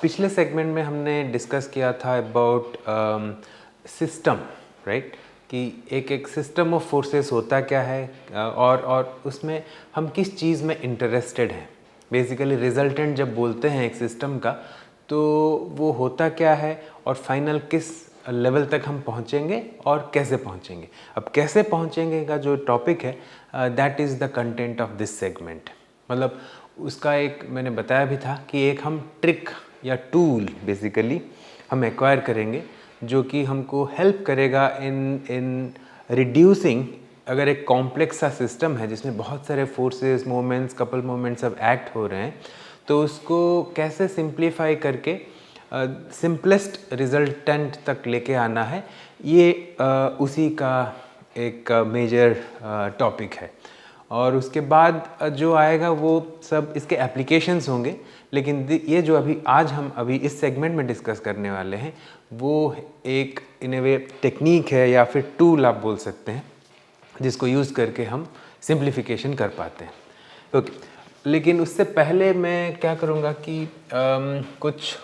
पिछले सेगमेंट में हमने डिस्कस किया था अबाउट सिस्टम, राइट, कि एक एक सिस्टम ऑफ फोर्सेस होता क्या है और उसमें हम किस चीज़ में इंटरेस्टेड हैं। बेसिकली रिजल्टेंट जब बोलते हैं एक सिस्टम का तो वो होता क्या है और फाइनल किस लेवल तक हम पहुंचेंगे और कैसे पहुंचेंगे। अब कैसे पहुंचेंगे का जो टॉपिक है that is the content of this segment. मतलब उसका एक मैंने बताया भी था कि एक हम ट्रिक या टूल बेसिकली हम एक्वायर करेंगे जो कि हमको हेल्प करेगा इन रिड्यूसिंग। अगर एक कॉम्प्लेक्स सा सिस्टम है जिसमें बहुत सारे फोर्सेस, मोमेंट्स, कपल मोमेंट्स सब एक्ट हो रहे हैं, तो उसको कैसे सिंप्लीफाई करके सिंपलेस्ट रिजल्टेंट तक लेके आना है, ये उसी का एक मेजर टॉपिक है। और उसके बाद जो आएगा वो सब इसके एप्लीकेशंस होंगे। लेकिन ये जो आज हम इस सेगमेंट में डिस्कस करने वाले हैं वो एक इन ए वे टेक्निक है या फिर टूल आप बोल सकते हैं जिसको यूज़ करके हम सिंप्लीफिकेशन कर पाते हैं। ओके, लेकिन उससे पहले मैं क्या करूँगा कि कुछ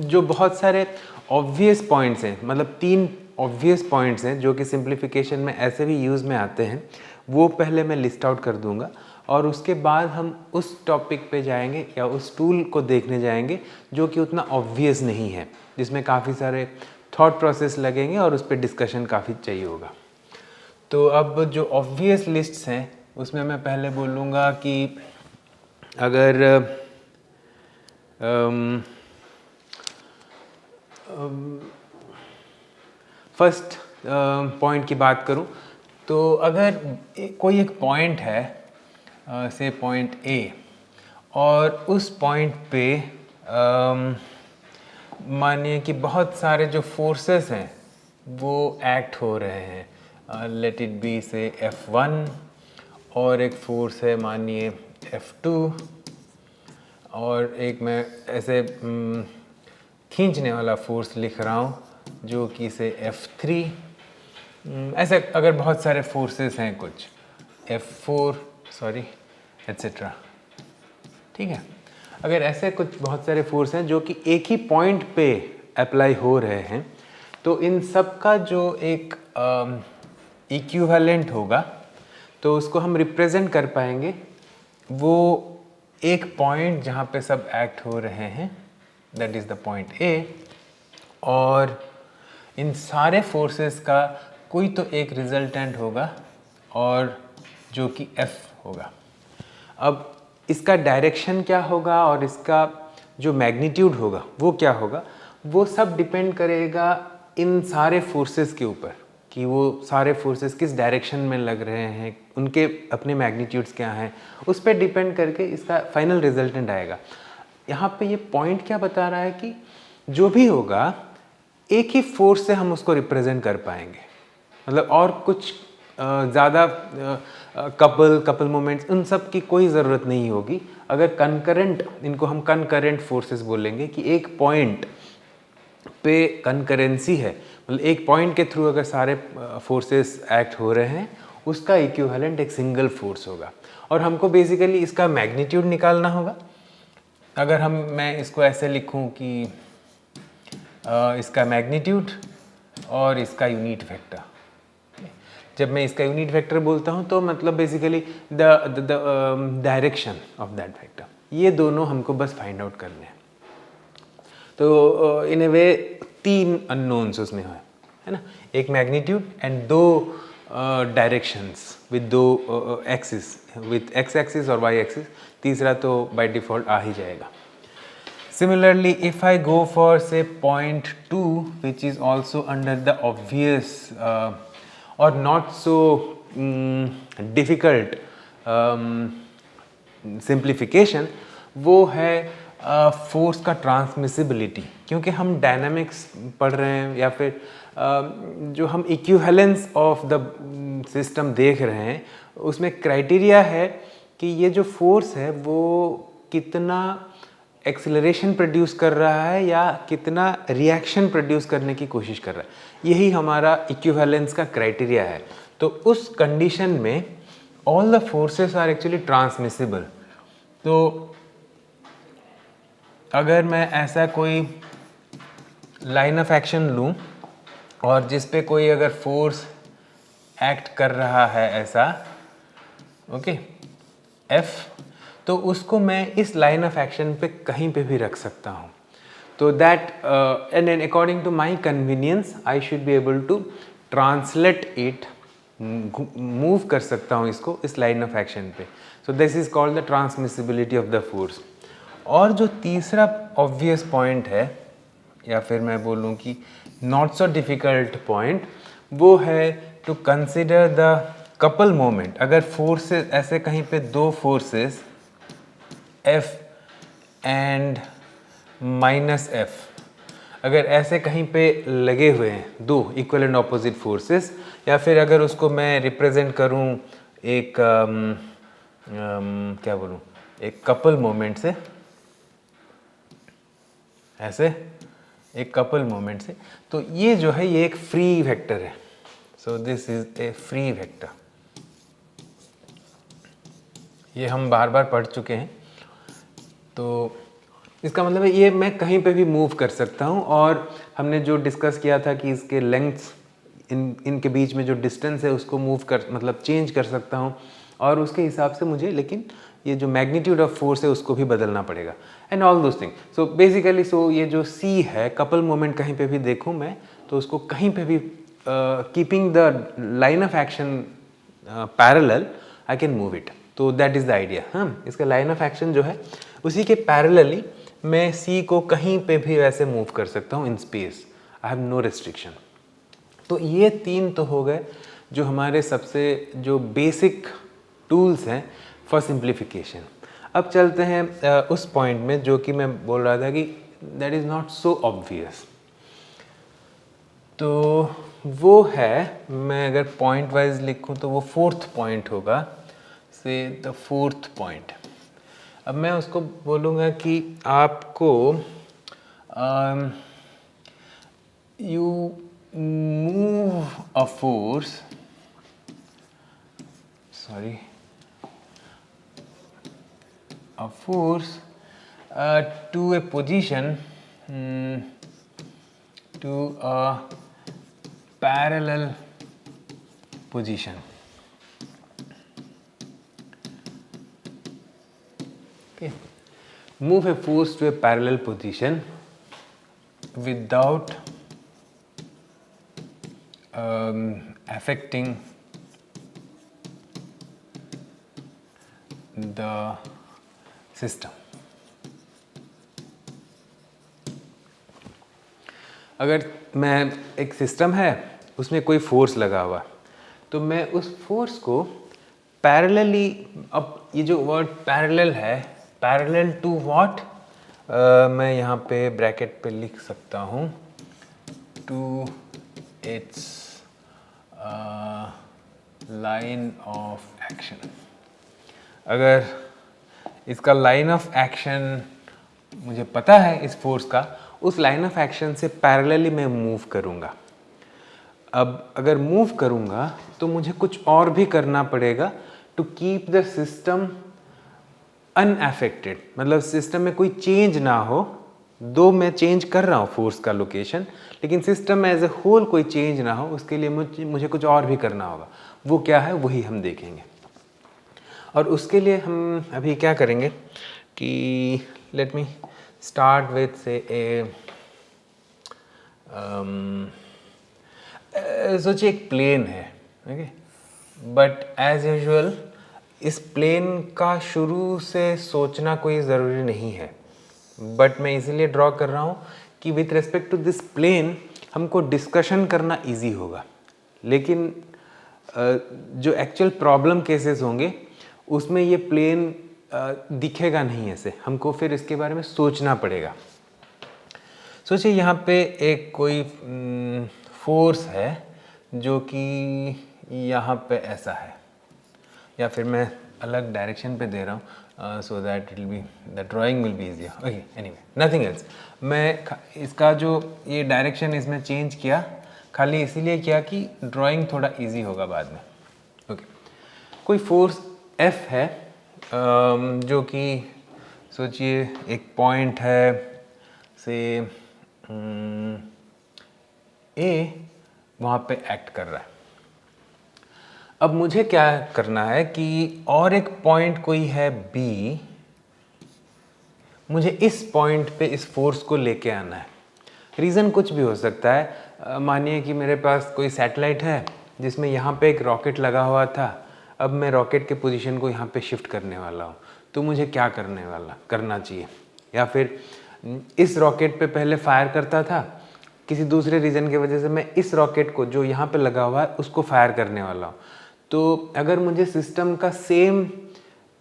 जो बहुत सारे ऑब्वियस पॉइंट्स हैं, मतलब 3 ऑब्वियस पॉइंट्स हैं जो कि सिंप्लीफिकेशन में ऐसे भी यूज़ में आते हैं, वो पहले मैं लिस्ट आउट कर दूंगा और उसके बाद हम उस टॉपिक पे जाएंगे या उस टूल को देखने जाएंगे जो कि उतना ऑब्वियस नहीं है, जिसमें काफ़ी सारे थॉट प्रोसेस लगेंगे और उस पर डिस्कशन काफ़ी चाहिए होगा। तो अब जो ऑब्वियस लिस्ट्स हैं उसमें मैं पहले बोलूँगा कि अगर फर्स्ट पॉइंट की बात करूं तो अगर कोई एक पॉइंट है से पॉइंट ए और उस पॉइंट पे मानिए कि बहुत सारे जो फोर्सेस हैं वो एक्ट हो रहे हैं, लेट इट बी से F1 और एक फोर्स है मानिए F2 और एक मैं ऐसे खींचने वाला फोर्स लिख रहा हूँ जो कि से F3। ऐसे अगर बहुत सारे फोर्सेस हैं कुछ F4 सॉरी एट्सेट्रा, ठीक है। अगर ऐसे कुछ बहुत सारे फोर्स हैं जो कि एक ही पॉइंट पे अप्लाई हो रहे हैं तो इन सब का जो एक इक्विवेलेंट होगा तो उसको हम रिप्रेजेंट कर पाएंगे वो एक पॉइंट जहाँ पे सब एक्ट हो रहे हैं, that is the point A, और इन सारे फोर्सेस का कोई तो एक रिजल्टेंट होगा और जो कि F होगा। अब इसका डायरेक्शन क्या होगा और इसका जो मैग्नीट्यूड होगा वो क्या होगा, वो सब डिपेंड करेगा इन सारे फोर्सेस के ऊपर कि वो सारे फोर्सेस किस डायरेक्शन में लग रहे हैं, उनके अपने मैग्नीट्यूड्स क्या हैं, उस पर डिपेंड करके इसका फाइनल रिजल्टेंट आएगा। यहाँ पे ये पॉइंट क्या बता रहा है कि जो भी होगा एक ही फोर्स से हम उसको रिप्रेजेंट कर पाएंगे, मतलब और कुछ ज़्यादा कपल मोमेंट्स उन सब की कोई ज़रूरत नहीं होगी। अगर कनकरेंट, इनको हम कनकरेंट फोर्सेस बोलेंगे कि एक पॉइंट पे कनकरेंसी है, मतलब एक पॉइंट के थ्रू अगर सारे फोर्सेस एक्ट हो रहे हैं उसका इक्विवेलेंट एक सिंगल फोर्स होगा और हमको बेसिकली इसका मैग्नीट्यूड निकालना होगा। अगर मैं इसको ऐसे लिखूं कि इसका मैग्नीट्यूड और इसका यूनिट वेक्टर, जब मैं इसका यूनिट वेक्टर बोलता हूँ तो मतलब basically the direction of that vector, ये दोनों हमको बस फाइंड आउट करने हैं। तो इन ए वे 3 अननोन्स उसमें है ना, एक magnitude and 2 directions with 2 axis, with x axis और y एक्सिस, तीसरा तो बाय डिफ़ॉल्ट आ ही जाएगा। Similarly, if I go for say point 2 which is also under the obvious or not so difficult simplification, वो है फोर्स का transmissibility. क्योंकि हम dynamics पढ़ रहे हैं या फिर जो हम इक्विवेलेंस ऑफ द सिस्टम देख रहे हैं उसमें क्राइटेरिया है कि ये जो फोर्स है वो कितना एक्सेलरेशन प्रोड्यूस कर रहा है या कितना रिएक्शन प्रोड्यूस करने की कोशिश कर रहा है, यही हमारा इक्विवेलेंस का क्राइटेरिया है। तो उस कंडीशन में all the forces are actually transmissible. तो अगर मैं ऐसा कोई लाइन ऑफ एक्शन लूँ और जिस पे कोई अगर फोर्स एक्ट कर रहा है ऐसा, ओके, F, तो उसको मैं इस लाइन ऑफ एक्शन पे कहीं पे भी रख सकता हूँ. तो that and then according to my convenience I should be able to translate it, move कर सकता हूँ इसको इस लाइन ऑफ एक्शन पे. So this is called the transmissibility of the force. और जो तीसरा ऑब्वियस पॉइंट है, या फिर मैं बोलूँ कि नॉट सो डिफ़िकल्ट पॉइंट, वो है to consider the couple moment. अगर फोर्सेस ऐसे कहीं पे दो फोर्सेस F एंड -F अगर ऐसे कहीं पे लगे हुए हैं, दो इक्वल एंड ऑपोजिट फोर्सेस, या फिर अगर उसको मैं रिप्रेजेंट करूं एक क्या बोलूं, एक कपल मोमेंट से, ऐसे एक कपल मोमेंट से, तो ये जो है ये एक फ्री वेक्टर है. सो this is a free vector. ये हम बार बार पढ़ चुके हैं. तो इसका मतलब है ये मैं कहीं पे भी मूव कर सकता हूँ. और हमने जो डिस्कस किया था कि इसके लेंथ्स, इनके बीच में जो डिस्टेंस है उसको मूव कर, मतलब चेंज कर सकता हूँ, और उसके हिसाब से मुझे लेकिन ये जो मैग्नीट्यूड ऑफ फोर्स है उसको भी बदलना पड़ेगा, and all those thing. So basically ये जो C है, कपल मोमेंट कहीं पे भी देखूँ मैं तो उसको कहीं पे भी keeping the line of action parallel I can move it. तो दैट इज़ द आइडिया. हाँ, इसका लाइन ऑफ एक्शन जो है उसी के पैरेलली मैं C को कहीं पे भी वैसे मूव कर सकता हूँ in space. I have no restriction. तो ये तीन तो हो गए जो हमारे सबसे जो बेसिक टूल्स हैं फॉर सिंप्लीफिकेशन. अब चलते हैं उस पॉइंट में जो कि मैं बोल रहा था कि that is not so obvious. तो वो है, मैं अगर पॉइंट वाइज लिखूँ तो वो फोर्थ पॉइंट होगा, से द फोर्थ पॉइंट. अब मैं उसको बोलूँगा कि आपको you move a force, sorry, a force to a position, to a parallel position. Okay. Move a force to a parallel position without affecting the system. अगर मैं एक सिस्टम है उसमें कोई फोर्स लगा हुआ, तो मैं उस फोर्स को पैरेलली, अब ये जो वर्ड पैरेलल है, पैरेलल टू व्हाट, मैं यहाँ पे ब्रैकेट पे लिख सकता हूँ, to its line of action. अगर इसका लाइन ऑफ एक्शन मुझे पता है इस फोर्स का, उस लाइन ऑफ एक्शन से पैरेलली मैं मूव करूँगा. अब अगर मूव करूँगा तो मुझे कुछ और भी करना पड़ेगा to keep the system unaffected. मतलब सिस्टम में कोई चेंज ना हो. दो मैं चेंज कर रहा हूँ फोर्स का लोकेशन, लेकिन सिस्टम में एज ए होल कोई चेंज ना हो, उसके लिए मुझे कुछ और भी करना होगा. वो क्या है वही हम देखेंगे. और उसके लिए हम अभी क्या करेंगे कि लेट मी स्टार्ट विथ से सोचिए एक प्लेन है, ओके, बट एज यूजुअल इस प्लेन का शुरू से सोचना कोई ज़रूरी नहीं है, बट मैं इसीलिए ड्रॉ कर रहा हूँ कि with respect to this plane हमको डिस्कशन करना इजी होगा. लेकिन जो एक्चुअल प्रॉब्लम केसेस होंगे उसमें ये प्लेन दिखेगा नहीं ऐसे, हमको फिर इसके बारे में सोचना पड़ेगा. सोचिए यहाँ पे एक कोई फोर्स है जो कि यहाँ पे ऐसा है, या फिर मैं अलग डायरेक्शन पे दे रहा हूँ so that it will B, the drawing will be easier. Okay, anyway, nothing else. मैं इसका जो ये डायरेक्शन इसमें चेंज किया खाली इसीलिए किया कि ड्राइंग थोड़ा इजी होगा बाद में. ओके, कोई फोर्स F है जो कि सोचिए एक पॉइंट है से ए, वहाँ पे एक्ट कर रहा है। अब मुझे क्या करना है कि और एक पॉइंट कोई है बी, मुझे इस पॉइंट पे इस फोर्स को लेके आना है। रीज़न कुछ भी हो सकता है। मानिए कि मेरे पास कोई सैटेलाइट है जिसमें यहाँ पे एक रॉकेट लगा हुआ था। अब मैं रॉकेट के पोजीशन को यहाँ पे शिफ्ट करने वाला हूँ, तो मुझे क्या करना चाहिए? या फिर इस रॉकेट पे पहले फायर करता था, किसी दूसरे रीज़न की वजह से मैं इस रॉकेट को जो यहाँ पे लगा हुआ है उसको फायर करने वाला हूँ। तो अगर मुझे सिस्टम का सेम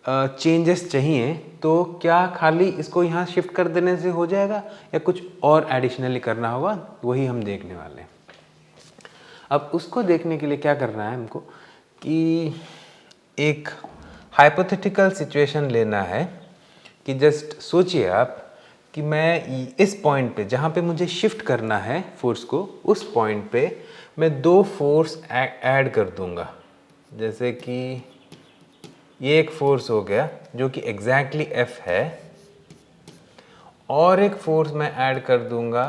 चेंजेस चाहिए तो क्या खाली इसको यहाँ शिफ्ट कर देने से हो जाएगा या कुछ और एडिशनली करना होगा? वही हम देखने वाले हैं। अब उसको देखने के लिए क्या करना है हमको कि एक हाइपोथेटिकल सिचुएशन लेना है कि जस्ट सोचिए आप कि मैं इस पॉइंट पे जहाँ पे मुझे शिफ्ट करना है फोर्स को, उस पॉइंट पे मैं दो फोर्स ऐड कर दूंगा। जैसे कि ये एक फोर्स हो गया जो कि एग्जैक्टली F है, और एक फोर्स मैं ऐड कर दूंगा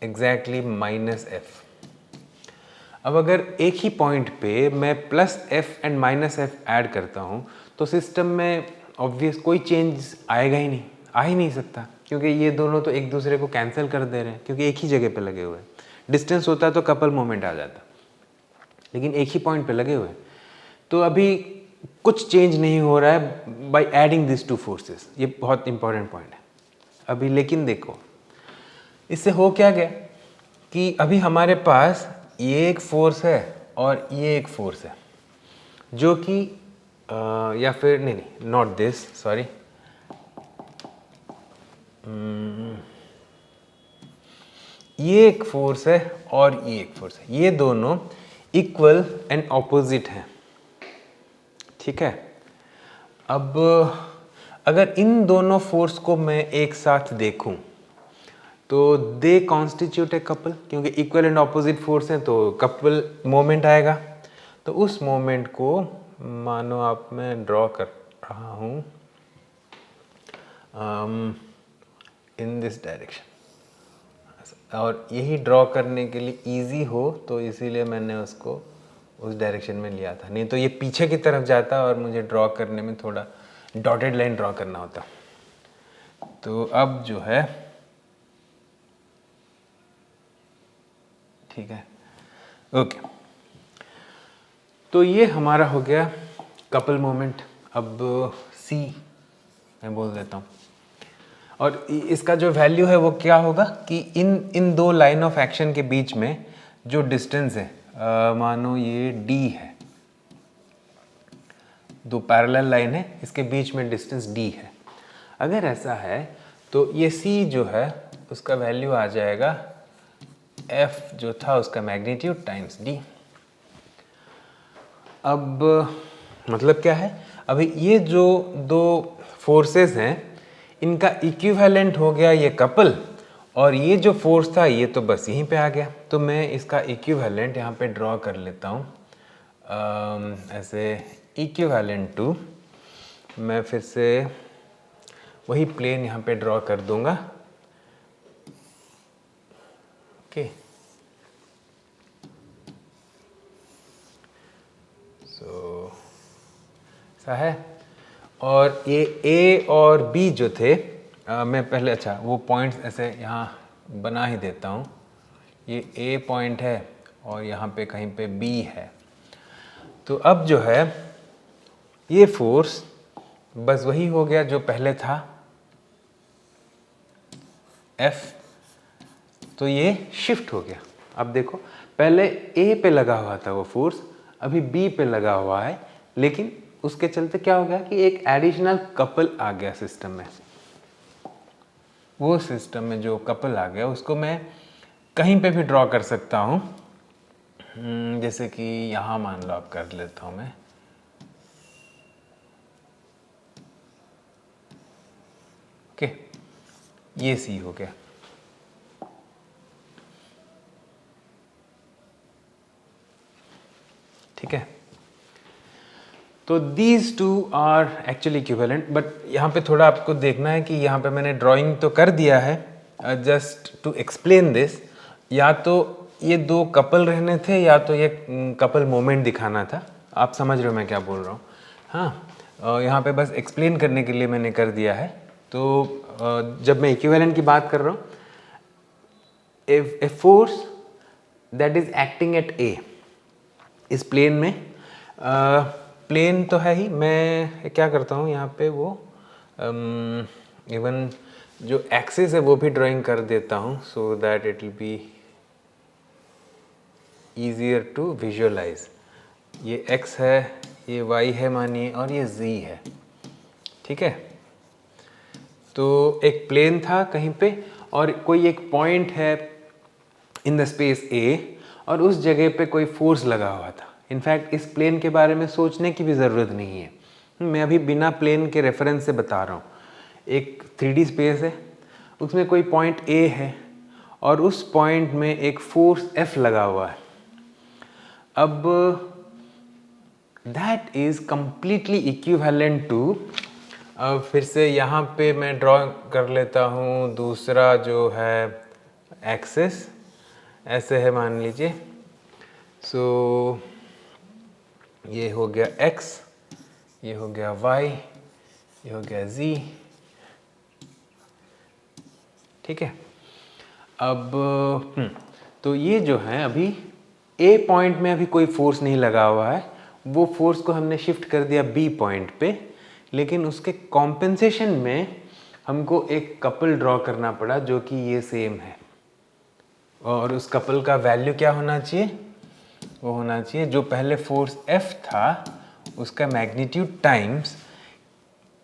एग्जैक्टली -F। अब अगर एक ही पॉइंट पे मैं +F एंड -F ऐड करता हूँ तो सिस्टम में ऑब्वियस कोई चेंज आएगा ही नहीं, आ ही नहीं सकता, क्योंकि ये दोनों तो एक दूसरे को कैंसिल कर दे रहे हैं, क्योंकि एक ही जगह पे लगे हुए हैं। डिस्टेंस होता तो कपल मोमेंट आ जाता, लेकिन एक ही पॉइंट पे लगे हुए हैं। तो अभी कुछ चेंज नहीं हो रहा है by adding this two forces. ये बहुत इंपॉर्टेंट पॉइंट है अभी। लेकिन देखो इससे हो क्या गया कि अभी हमारे पास ये एक फोर्स है और ये एक फोर्स है जो कि या फिर नहीं नॉट दिस, सॉरी, ये एक फोर्स है और ये एक फोर्स है। ये दोनों इक्वल एंड ऑपोजिट हैं, ठीक है। अब अगर इन दोनों फोर्स को मैं एक साथ देखूं तो दे कॉन्स्टिट्यूट ए कपल, क्योंकि इक्वल एंड ऑपोजिट फोर्स हैं तो कपल मोमेंट आएगा। तो उस मोमेंट को मानो आप मैं ड्रॉ कर रहा हूँ इन दिस डायरेक्शन, और यही ड्रॉ करने के लिए इजी हो तो इसीलिए मैंने उसको उस डायरेक्शन में लिया था, नहीं तो ये पीछे की तरफ जाता और मुझे ड्रॉ करने में थोड़ा डॉटेड लाइन ड्रॉ करना होता। तो अब जो है ठीक है, ओके। तो ये हमारा हो गया कपल मोमेंट। अब C मैं बोल देता हूँ, और इसका जो वैल्यू है वो क्या होगा कि इन दो लाइन ऑफ एक्शन के बीच में जो डिस्टेंस है, मानो ये D है, दो पैरेलल लाइन है, इसके बीच में डिस्टेंस D है। अगर ऐसा है तो ये C जो है उसका वैल्यू आ जाएगा F जो था उसका मैग्नीट्यूड टाइम्स D। अब मतलब क्या है, अभी ये जो दो फोर्सेस हैं इनका इक्विवेलेंट हो गया ये कपल, और ये जो फोर्स था ये तो बस यहीं पे आ गया। तो मैं इसका इक्विवेलेंट यहाँ पे ड्रॉ कर लेता हूँ ऐसे, इक्विवेलेंट टू, मैं फिर से वही प्लेन यहाँ पे ड्रॉ कर दूंगा, ओके। सो ऐसा है, और ये A और B जो थे मैं पहले, अच्छा वो पॉइंट्स ऐसे यहाँ बना ही देता हूँ। ये A पॉइंट है और यहाँ पे कहीं पे B है। तो अब जो है ये फोर्स बस वही हो गया जो पहले था F, तो ये शिफ्ट हो गया। अब देखो पहले A पे लगा हुआ था वो फोर्स, अभी B पे लगा हुआ है, लेकिन उसके चलते क्या हो गया कि एक एडिशनल कपल आ गया सिस्टम में। वो सिस्टम में जो कपल आ गया उसको मैं कहीं पे भी ड्रॉ कर सकता हूँ, जैसे कि यहाँ मान लो आप कर लेता हूँ मैं, ओके। ये C हो गया। ठीक है, तो these two are actually equivalent, but यहाँ पे थोड़ा आपको देखना है कि यहाँ पे मैंने ड्राइंग तो कर दिया है, जस्ट टू एक्सप्लेन दिस। या तो ये दो कपल रहने थे या तो ये कपल मोमेंट दिखाना था। आप समझ रहे हो मैं क्या बोल रहा हूँ? हाँ, यहाँ पे बस एक्सप्लेन करने के लिए मैंने कर दिया है। तो जब मैं इक्विवेलेंट की बात कर रहा हूँ, if a force that is acting at a, इस प्लेन में, प्लेन तो है ही, मैं क्या करता हूँ यहाँ पे वो इवन जो एक्सिस है वो भी ड्राइंग कर देता हूँ, so that it will be easier to visualize. ये x है, ये y है मानिए, और ये z है, ठीक है। तो एक प्लेन था कहीं पे और कोई एक पॉइंट है इन द स्पेस A और उस जगह पे कोई फोर्स लगा हुआ था। इनफैक्ट इस प्लेन के बारे में सोचने की भी ज़रूरत नहीं है, मैं अभी बिना प्लेन के रेफरेंस से बता रहा हूँ। एक 3D स्पेस है, उसमें कोई पॉइंट A है और उस पॉइंट में एक फोर्स F लगा हुआ है। अब that is completely equivalent to, अब फिर से यहाँ पे मैं ड्रॉ कर लेता हूँ दूसरा जो है एक्सिस, ऐसे है मान लीजिए। सो ये हो गया x, ये हो गया y, ये हो गया z, ठीक है। अब तो ये जो है अभी A पॉइंट में अभी कोई फोर्स नहीं लगा हुआ है, वो फोर्स को हमने शिफ्ट कर दिया B पॉइंट पे, लेकिन उसके कॉम्पेंसेशन में हमको एक कपल ड्रॉ करना पड़ा जो कि ये सेम है। और उस कपल का वैल्यू क्या होना चाहिए? वो होना चाहिए जो पहले फोर्स F था उसका मैग्नीट्यूड टाइम्स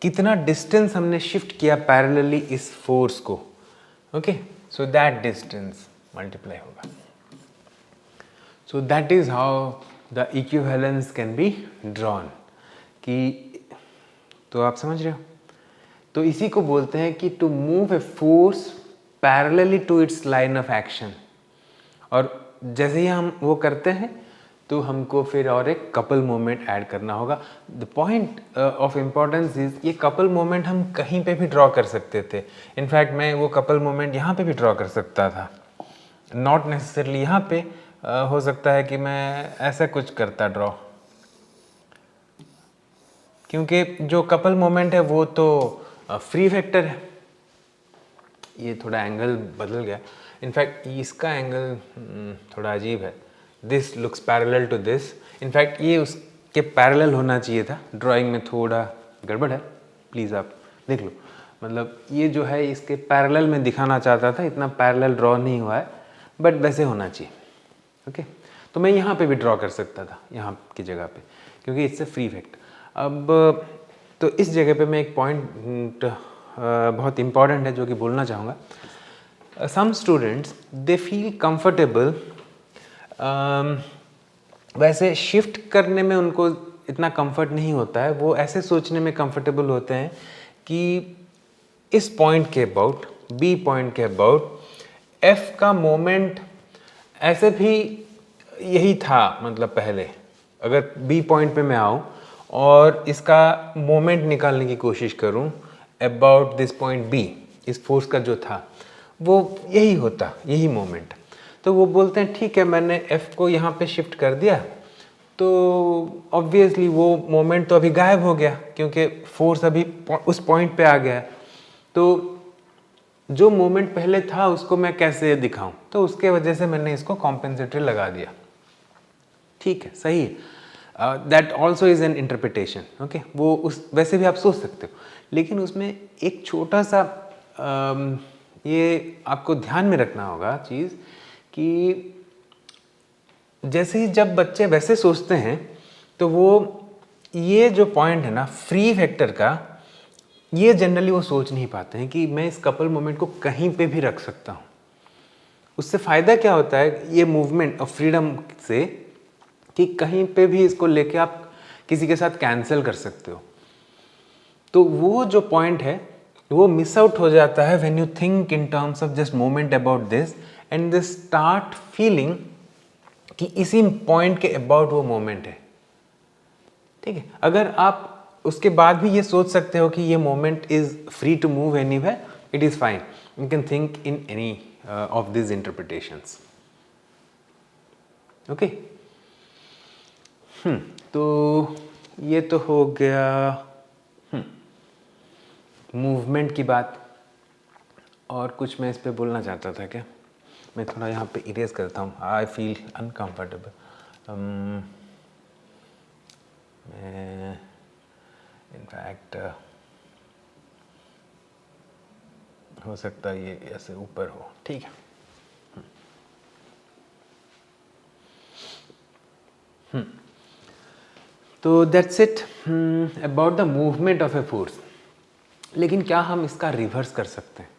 कितना डिस्टेंस हमने शिफ्ट किया पैरेलली इस फोर्स को, okay, so that distance multiply होगा। So that is how the equivalence can be drawn. कि तो आप समझ रहे हो? तो इसी को बोलते हैं कि to move a force parallelly to its line of action. और जैसे ही हम वो करते हैं तो हमको फिर और एक कपल मोमेंट ऐड करना होगा। The point of importance is, ये कपल मोमेंट हम कहीं पे भी ड्रॉ कर सकते थे। इनफैक्ट मैं वो कपल मोमेंट यहाँ पे भी ड्रॉ कर सकता था, नॉट नेसेसरली यहाँ पे। हो सकता है कि मैं ऐसा कुछ करता ड्रॉ, क्योंकि जो कपल मोमेंट है वो तो फ्री वेक्टर है। ये थोड़ा एंगल बदल गया, इनफैक्ट इसका एंगल थोड़ा अजीब है। This looks parallel to this, in fact ये उसके पैरेलल होना चाहिए था। ड्राइंग में थोड़ा गड़बड़ है, प्लीज़ आप देख लो। मतलब ये जो है इसके पैरेलल में दिखाना चाहता था, इतना पैरेलल ड्रॉ नहीं हुआ है, बट वैसे होना चाहिए, ओके। तो मैं यहाँ पे भी ड्रॉ कर सकता था, यहाँ की जगह पे, क्योंकि इससे फ्री वेक्टर। अब तो इस जगह पे मैं एक पॉइंट बहुत इम्पॉर्टेंट है जो कि बोलना चाहूँगा। Some students they feel comfortable, वैसे शिफ्ट करने में उनको इतना कंफर्ट नहीं होता है, वो ऐसे सोचने में कंफर्टेबल होते हैं कि इस पॉइंट के अबाउट, बी पॉइंट के अबाउट एफ का मोमेंट ऐसे भी यही था। मतलब पहले अगर बी पॉइंट पे मैं आऊँ और इसका मोमेंट निकालने की कोशिश करूँ अबाउट दिस पॉइंट बी, इस फोर्स का जो था वो यही होता, यही मोमेंट। तो वो बोलते हैं ठीक है, मैंने एफ को यहाँ पे शिफ्ट कर दिया तो ऑब्वियसली वो मोमेंट तो अभी गायब हो गया, क्योंकि फोर्स अभी उस पॉइंट पे आ गया है। तो जो मोमेंट पहले था उसको मैं कैसे दिखाऊं? तो उसके वजह से मैंने इसको कॉम्पेंसेटरी लगा दिया। ठीक है, सही है। That also is an interpretation, okay. वो उस वैसे भी आप सोच सकते हो, लेकिन उसमें एक छोटा सा ये आपको ध्यान में रखना होगा चीज़ कि जैसे ही जब बच्चे वैसे सोचते हैं तो वो ये जो पॉइंट है ना फ्री वेक्टर का, ये जनरली वो सोच नहीं पाते हैं कि मैं इस कपल मोमेंट को कहीं पे भी रख सकता हूँ। उससे फ़ायदा क्या होता है ये मूवमेंट ऑफ फ्रीडम से, कि कहीं पे भी इसको लेके आप किसी के साथ कैंसिल कर सकते हो। तो वो जो पॉइंट है वो मिस आउट हो जाता है when you think in terms of just moment about this and they start feeling कि इसी पॉइंट के अबाउट वो मोमेंट है। ठीक है। अगर आप उसके बाद भी ये सोच सकते हो कि ये moment is free to move anywhere, it is fine, you can think in any of this interpretations. Okay, तो ये तो हो गया मूवमेंट की बात। और कुछ मैं इस पे बोलना चाहता था क्या? मैं थोड़ा यहाँ पे इरेज करता हूँ, आई फील अनकम्फर्टेबल। मैं इनफैक्ट हो सकता है ये ऐसे ऊपर हो, ठीक है। तो that's it about the movement of a force. लेकिन क्या हम इसका रिवर्स कर सकते हैं?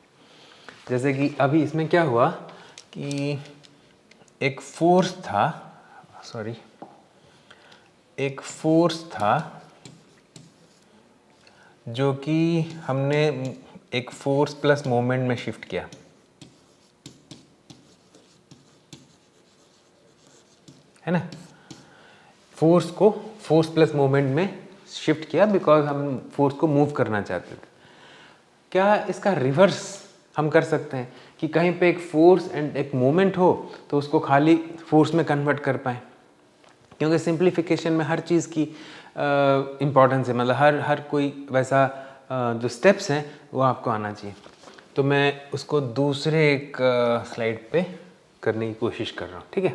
जैसे कि अभी इसमें क्या हुआ कि एक फोर्स था, एक फोर्स था जो कि हमने एक फोर्स प्लस मोमेंट में शिफ्ट किया, है ना। फोर्स प्लस मोमेंट में शिफ्ट किया बिकॉज हम फोर्स को मूव करना चाहते थे। क्या इसका रिवर्स हम कर सकते हैं कि कहीं पे एक फोर्स एंड एक मोमेंट हो तो उसको खाली फोर्स में कन्वर्ट कर पाएँ? क्योंकि सिंप्लीफिकेशन में हर चीज़ की इम्पोर्टेंस है, मतलब हर कोई वैसा जो स्टेप्स हैं वो आपको आना चाहिए। तो मैं उसको दूसरे एक स्लाइड पे करने की कोशिश कर रहा हूँ, ठीक है।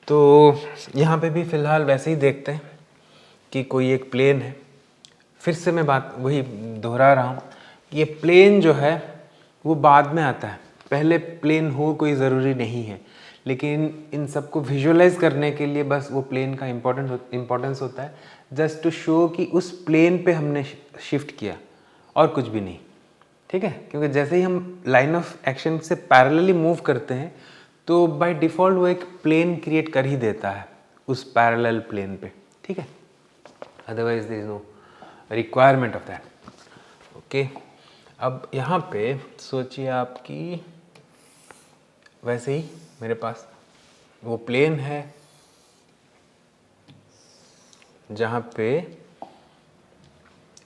तो यहाँ पे भी फ़िलहाल वैसे ही देखते हैं कि कोई एक प्लेन है। फिर से मैं बात वही दोहरा रहा हूँ, ये प्लेन जो है वो बाद में आता है, पहले प्लेन हो कोई ज़रूरी नहीं है। लेकिन इन सबको विजुअलाइज करने के लिए बस वो प्लेन का इम्पोर्टेंस होता है, जस्ट टू शो कि उस प्लेन पे हमने शिफ्ट किया और कुछ भी नहीं, ठीक है। क्योंकि जैसे ही हम लाइन ऑफ एक्शन से पैरेलली मूव करते हैं तो बाय डिफ़ॉल्ट वो एक प्लेन क्रिएट कर ही देता है उस पैरेलल प्लेन पे, ठीक है। Otherwise there is no requirement of that. Okay, अब यहाँ पे सोचिए आपकी वैसे ही मेरे पास वो प्लेन है जहाँ पे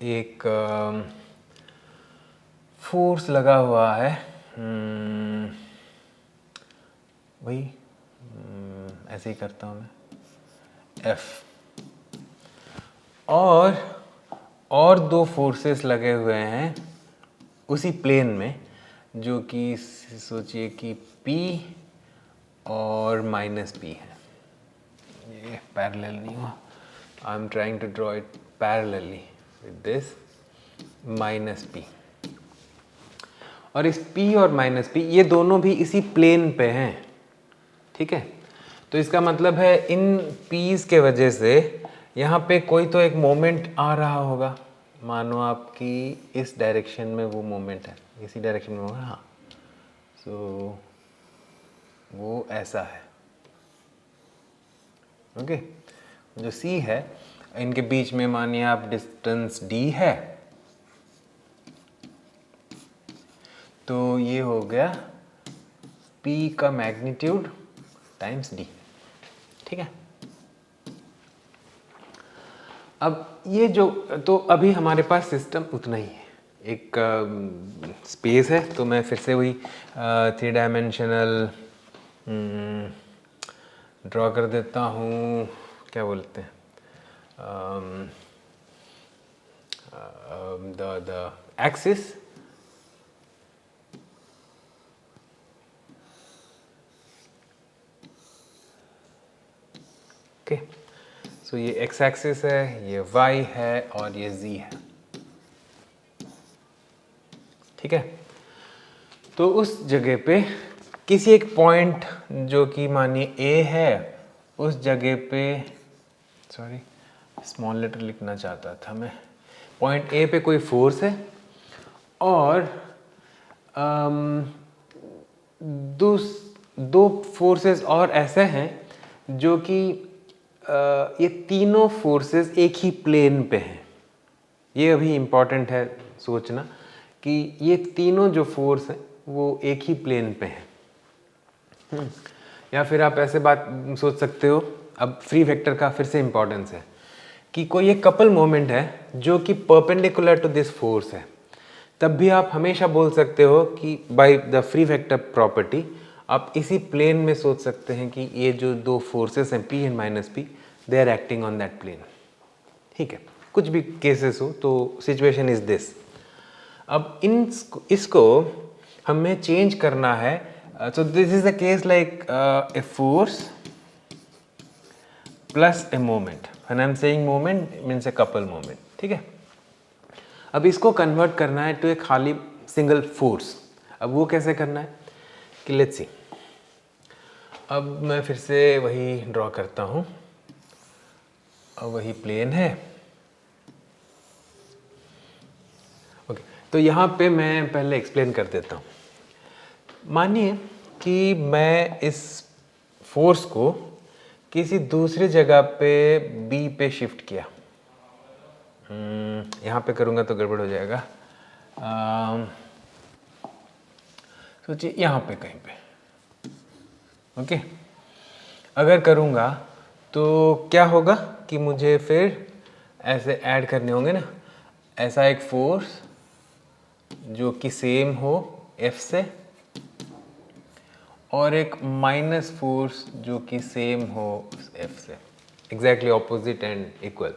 एक फोर्स लगा हुआ है, वही ऐसे ही करता हूँ मैं, F, और दो फोर्सेस लगे हुए हैं उसी प्लेन में, जो कि सोचिए कि P और -P है। ये पैरेलल नहीं हुआ, I am trying to draw it parallelly with this -P। और इस P और -P ये दोनों भी इसी प्लेन पे हैं, ठीक है। तो इसका मतलब है इन P's के वजह से यहाँ पे कोई तो एक मोमेंट आ रहा होगा। मानो आपकी इस डायरेक्शन में वो मोमेंट है, इसी डायरेक्शन में होगा, हाँ। सो वो ऐसा है, ओके। जो C है, इनके बीच में मानिए आप डिस्टेंस D है, तो ये हो गया P का मैग्नीट्यूड टाइम्स D, ठीक है। अब ये जो, तो अभी हमारे पास सिस्टम उतना ही है, एक स्पेस है। तो मैं फिर से वही 3 डायमेंशनल ड्रॉ कर देता हूँ, क्या बोलते हैं, द एक्सिस। ओके, सो ये एक्स एक्सिस है, ये वाई है और ये जी है, ठीक है। तो उस जगह पे किसी एक पॉइंट जो कि मानिए ए है, उस जगह पे, सॉरी स्मॉल लेटर लिखना चाहता था मैं, पॉइंट ए पे कोई फोर्स है और दो फोर्सेस और ऐसे हैं जो कि ये तीनों फोर्सेस एक ही प्लेन पे हैं। ये अभी इम्पॉर्टेंट है सोचना कि ये तीनों जो फोर्स हैं वो एक ही प्लेन पे हैं। या फिर आप ऐसे बात सोच सकते हो, अब फ्री वेक्टर का फिर से इम्पोर्टेंस है कि कोई एक कपल मोमेंट है जो कि परपेंडिकुलर टू दिस फोर्स है, तब भी आप हमेशा बोल सकते हो कि by the free vector property आप इसी प्लेन में सोच सकते हैं कि ये जो दो फोर्सेस हैं P and minus P, they are acting on that plane. ठीक है, कुछ भी केसेस हो तो सिचुएशन इज दिस। अब इसको हमें चेंज करना है। सो this is a case like a force plus a moment, when I am saying moment means a couple moment. ठीक है, अब इसको कन्वर्ट करना है टू एक खाली सिंगल फोर्स। अब वो कैसे करना है कि लेट्स सी। अब मैं फिर से वही ड्रॉ करता हूँ, अब वही प्लेन है। ओके, तो यहाँ पे मैं पहले एक्सप्लेन कर देता हूँ। मानिए कि मैं इस फोर्स को किसी दूसरी जगह पे बी पे शिफ्ट किया। यहाँ पे करूँगा तो गड़बड़ हो जाएगा। सोचिए यहाँ पे कहीं पे, ओके। अगर करूँगा तो क्या होगा कि मुझे फिर ऐसे ऐड करने होंगे ना, ऐसा एक फोर्स जो कि सेम हो F से, और एक माइनस फोर्स जो कि सेम हो F से, एग्जैक्टली ऑपोजिट एंड इक्वल।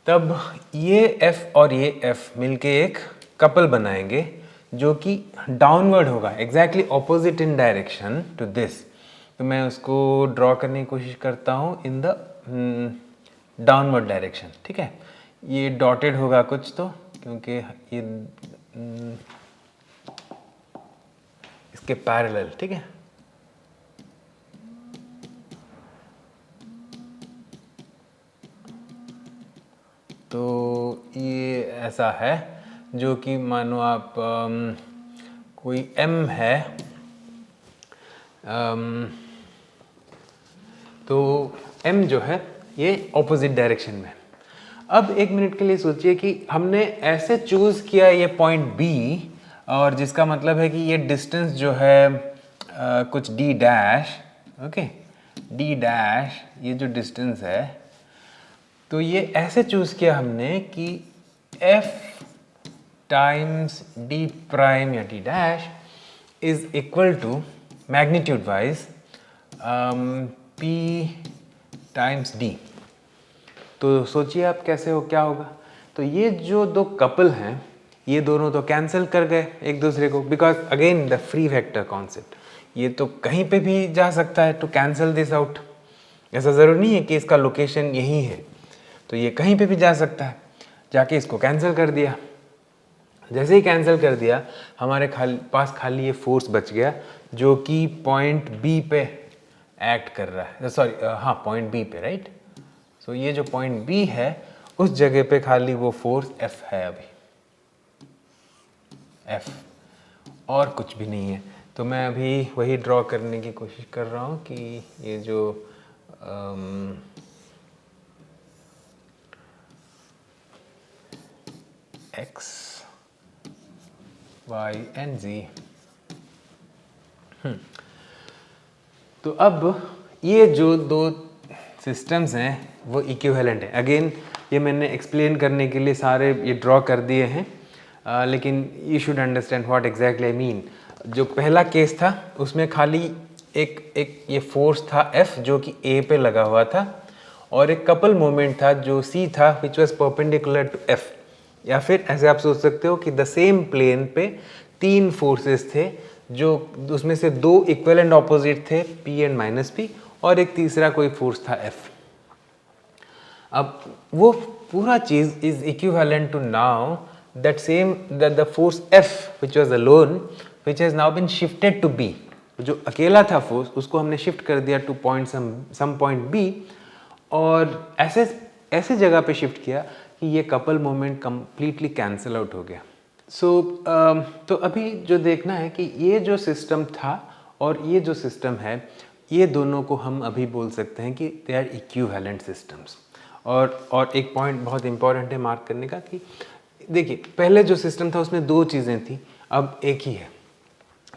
तब ये F और ये F मिलके एक कपल बनाएंगे जो कि डाउनवर्ड होगा, exactly opposite in direction to this. तो मैं उसको ड्रॉ करने की कोशिश करता हूँ इन द डाउनवर्ड डायरेक्शन। ठीक है, ये डॉटेड होगा कुछ तो, क्योंकि ये इसके पैरेलल। ठीक है, तो ये ऐसा है जो कि मानो आप कोई M है, तो M जो है ये ऑपोजिट डायरेक्शन में। अब एक मिनट के लिए सोचिए कि हमने ऐसे चूज़ किया ये पॉइंट B, और जिसका मतलब है कि ये डिस्टेंस जो है कुछ D dash, okay, D dash ये जो डिस्टेंस है, तो ये ऐसे चूज़ किया हमने कि F टाइम्स D प्राइम या D dash is equal to magnitude wise P times D। तो सोचिए आप कैसे हो, क्या होगा। तो ये जो दो कपल हैं ये दोनों तो कैंसिल कर गए एक दूसरे को, because again the free vector concept, ये तो कहीं पे भी जा सकता है टू कैंसिल दिस आउट। ऐसा ज़रूरी नहीं है कि इसका लोकेशन यही है, तो ये कहीं पे भी जा सकता है। जाके इसको कैंसिल कर दिया, जैसे ही कैंसिल कर दिया हमारे पास खाली ये फोर्स बच गया जो कि पॉइंट बी पे एक्ट कर रहा है, सॉरी हाँ पॉइंट बी पे, राइट। सो ये जो पॉइंट बी है उस जगह पे खाली वो फोर्स F है, अभी F, और कुछ भी नहीं है। तो मैं अभी वही ड्रॉ करने की कोशिश कर रहा हूँ कि ये जो X Y and Z, तो अब ये जो दो सिस्टम्स हैं वो इक्विवेलेंट है। अगेन ये मैंने एक्सप्लेन करने के लिए सारे ये ड्रॉ कर दिए हैं, लेकिन you should understand what exactly I mean. जो पहला केस था उसमें खाली एक ये फोर्स था F जो कि A पे लगा हुआ था, और एक कपल मोमेंट था जो C था which was perpendicular to F। या फिर ऐसे आप सोच सकते हो कि द सेम प्लेन पे तीन फोर्सेस थे, जो उसमें से दो इक्वल एंड ऑपोजिट थे P एंड माइनस P, और एक तीसरा कोई फोर्स था F। अब वो पूरा चीज़ is equivalent to now that same the force F which was alone which has now been shifted to B। जो अकेला था फोर्स उसको हमने शिफ्ट कर दिया to point some point B, और ऐसे जगह पे शिफ्ट किया कि ये couple moment completely cancel out हो गया। तो अभी जो देखना है कि ये जो सिस्टम था और ये जो सिस्टम है, ये दोनों को हम अभी बोल सकते हैं कि दे आर इक्विवेलेंट सिस्टम्स। और एक पॉइंट बहुत इंपॉर्टेंट है मार्क करने का कि देखिए पहले जो सिस्टम था उसमें दो चीज़ें थी, अब एक ही है।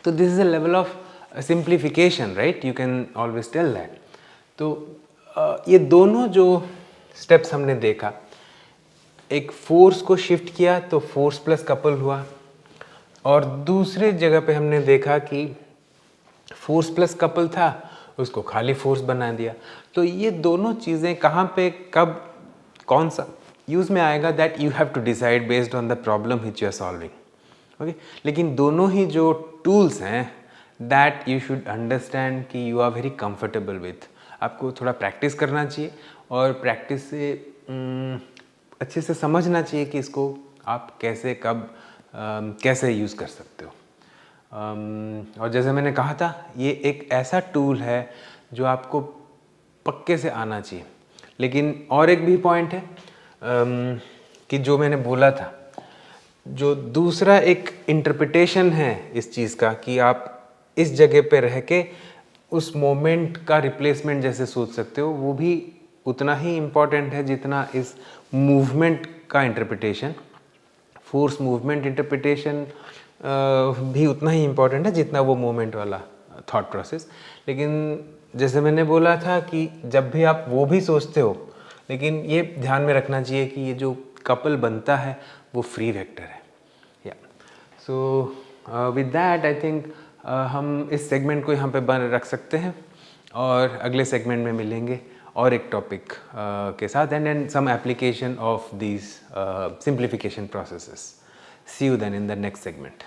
तो this is a level of simplification, right, you can always tell that. तो ये दोनों जो स्टेप्स हमने देखा, एक फोर्स को शिफ्ट किया तो फोर्स प्लस कपल हुआ, और दूसरे जगह पे हमने देखा कि फोर्स प्लस कपल था, उसको खाली फोर्स बना दिया। तो ये दोनों चीज़ें कहाँ पे कब कौन सा यूज़ में आएगा, that you have to decide based on the problem which you are solving. Okay, लेकिन दोनों ही जो टूल्स हैं दैट यू शुड अंडरस्टैंड कि you are very comfortable with. आपको थोड़ा प्रैक्टिस करना चाहिए और प्रैक्टिस से अच्छे से समझना चाहिए कि इसको आप कैसे कब कैसे यूज़ कर सकते हो। और जैसे मैंने कहा था, ये एक ऐसा टूल है जो आपको पक्के से आना चाहिए। लेकिन और एक भी पॉइंट है कि जो मैंने बोला था, जो दूसरा एक इंटरप्रिटेशन है इस चीज़ का कि आप इस जगह पे रह के उस मोमेंट का रिप्लेसमेंट जैसे सोच सकते हो, वो भी उतना ही इम्पॉर्टेंट है जितना इस मूवमेंट का इंटरप्रिटेशन। फोर्स मूवमेंट इंटरप्रिटेशन भी उतना ही इम्पॉर्टेंट है जितना वो मोमेंट वाला थॉट प्रोसेस। लेकिन जैसे मैंने बोला था कि जब भी आप वो भी सोचते हो, लेकिन ये ध्यान में रखना चाहिए कि ये जो कपल बनता है वो फ्री वेक्टर है। या so with that I think हम इस सेगमेंट को यहाँ पे बन रख सकते हैं और अगले सेगमेंट में मिलेंगे और एक टॉपिक के साथ and some application of these simplification processes. See you then in the next segment.